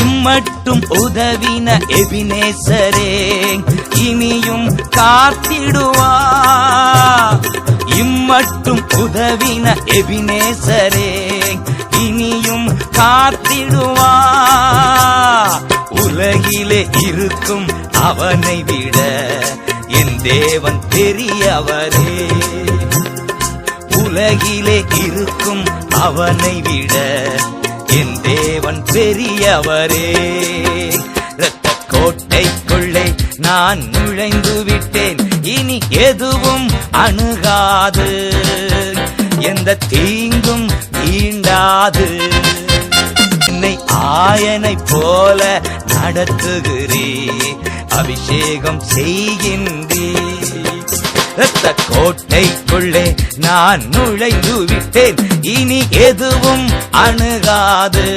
இம்மட்டும் உதவின எபினேசரே இனியும் காத்திடுவார். இம்மட்டும் உதவின எபினேசரே இனியும் காத்திடுவார். உலகிலே இருக்கும் அவனை விட என் தேவன் பெரியவரே. உலகிலே இருக்கும் அவனை விட என் தேவன் பெரியவரே. இரத்த கோட்டைக்குள்ளே நான் நுழைந்து விட்டேன், இனி எதுவும் அணுகாது, எந்த தீங்கும் தீண்டாது. என்னை ஆயனை போல நடத்துகிறீ, அபிஷேகம் செய்கின்றீ. இரத்த கோட்டைக்குள்ளே நான் நுழைந்து விட்டேன், இனி எதுவும் அணுகாது.